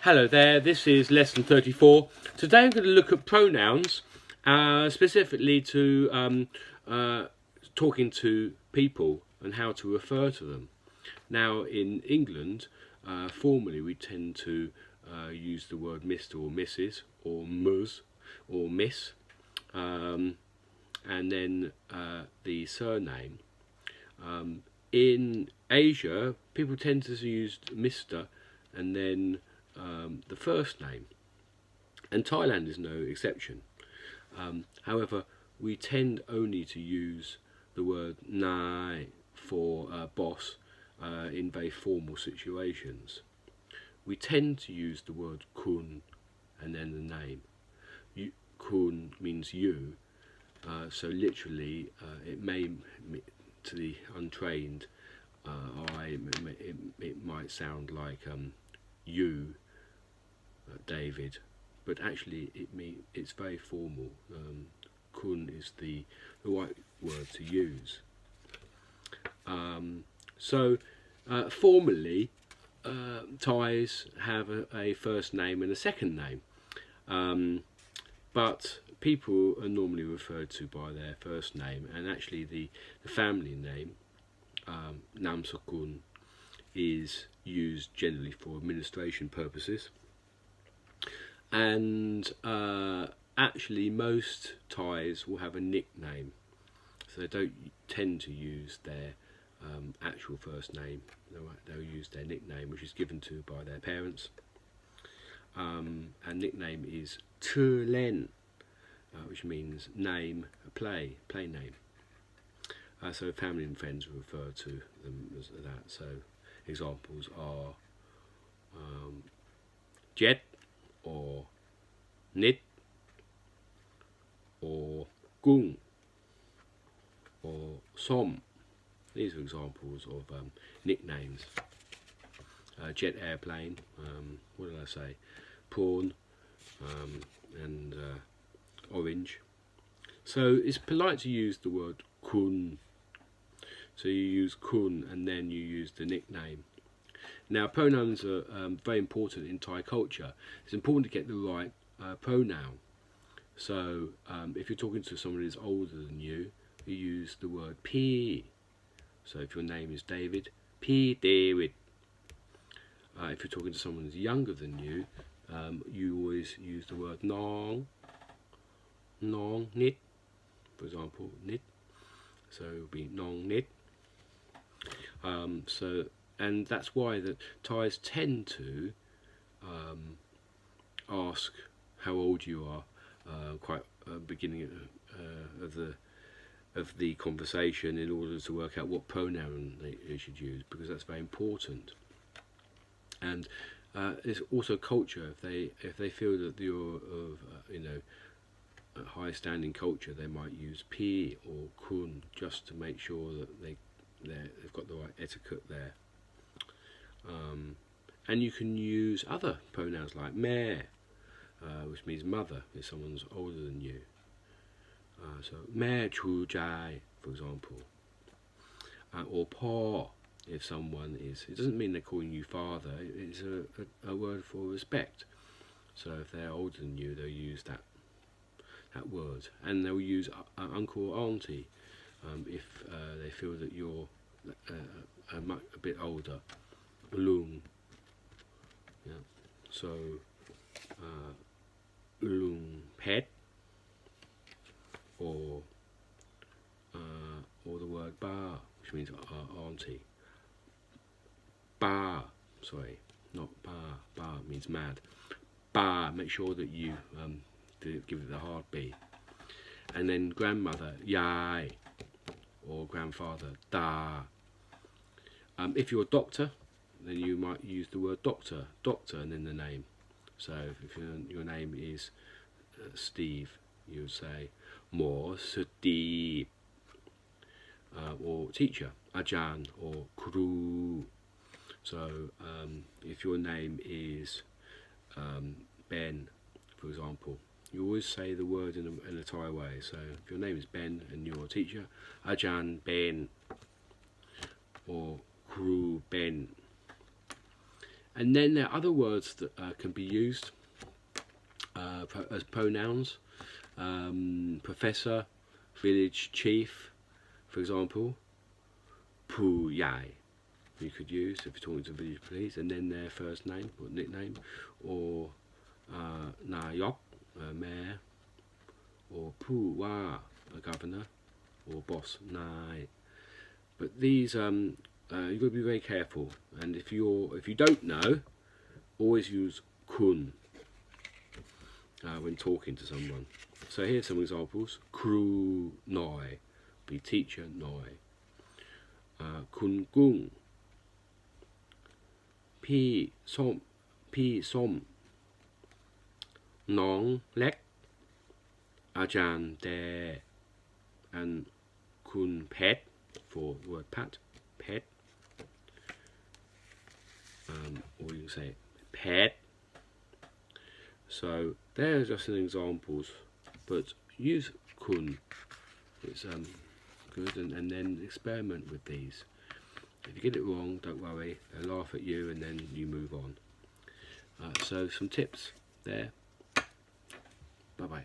Hello there, this is lesson 34. Today I'm going to look at pronouns, specifically to talking to people and how to refer to them. Now in England, formally we tend to use the word Mr. or Mrs. or Ms. or Miss, and then the surname. In Asia, people tend to use Mr. and then the first name, and Thailand is no exception. However, we tend only to use the word nai for boss in very formal situations. We tend to use the word kun and then the name. Kun means you, so literally it may, to the untrained eye, it might sound like you, David, but actually it's very formal. Kun is the right word to use. Formally, Thais have a first name and a second name, but people are normally referred to by their first name, and actually the family name, Namsakun, is used generally for administration purposes. And actually most Thais will have a nickname, so they don't tend to use their actual first name. They'll use their nickname, which is given to by their parents, and nickname is Tu Len, which means name, play name. So family and friends refer to them as that. So examples are Jet or Nit or Gung or Som. These are examples of nicknames. Jet airplane, what did I say? Prawn, and orange. So it's polite to use the word kun. So you use kun and then you use the nickname. Now pronouns are very important in Thai culture. It's important to get the right pronoun. So if you're talking to someone who's older than you, you use the word P. So if your name is David, P David. If you're talking to someone who's younger than you, you always use the word Nong, Nong Nit, for example, Nit. So it will be Nong Nit. And that's why the Thais tend to ask how old you are quite beginning of the conversation, in order to work out what pronoun they should use, because that's very important. And it's also culture. If they feel that you're of a high standing culture, they might use P or kun just to make sure that they've got the right etiquette there. And you can use other pronouns like mare, which means mother if someone's older than you. So mare chu jai, for example, or paw if someone is. It doesn't mean they're calling you father. It's a word for respect. So if they're older than you, they'll use that word, and they'll use uncle or auntie if they feel that you're a bit older. Lung, yeah. So lung pet, or the word ba, which means auntie. Ba, sorry, not ba. Ba means mad. Ba, make sure that you give it the hard B. And then grandmother, yai, or grandfather, da. If you're a doctor, then you might use the word doctor, and then the name. So if your name is Steve, you would say Mo Steve, or teacher, Ajan, or Kru. So if your name is Ben, for example, you always say the word in a Thai way. So if your name is Ben and you're a teacher, Ajan Ben, or Kru Ben. And then there are other words that can be used as pronouns. Professor, village chief, for example. Pu Yai, you could use if you're talking to village police, and then their first name or nickname, or Nayok, mayor, or Pu Wa, a governor, or boss, Nai. But these you've got to be very careful, and if you don't know, always use kun when talking to someone. So here's some examples. Kru Noi, be teacher Noi. Kun Gung, Pi Som, Nong Lek, Ajan De, and Kun Pet for the word pat, pet, or you can say pet. So there's just some examples, but use kun. It's good, and then experiment with these. If you get it wrong, don't worry, they'll laugh at you and then you move on. So some tips there. Bye bye.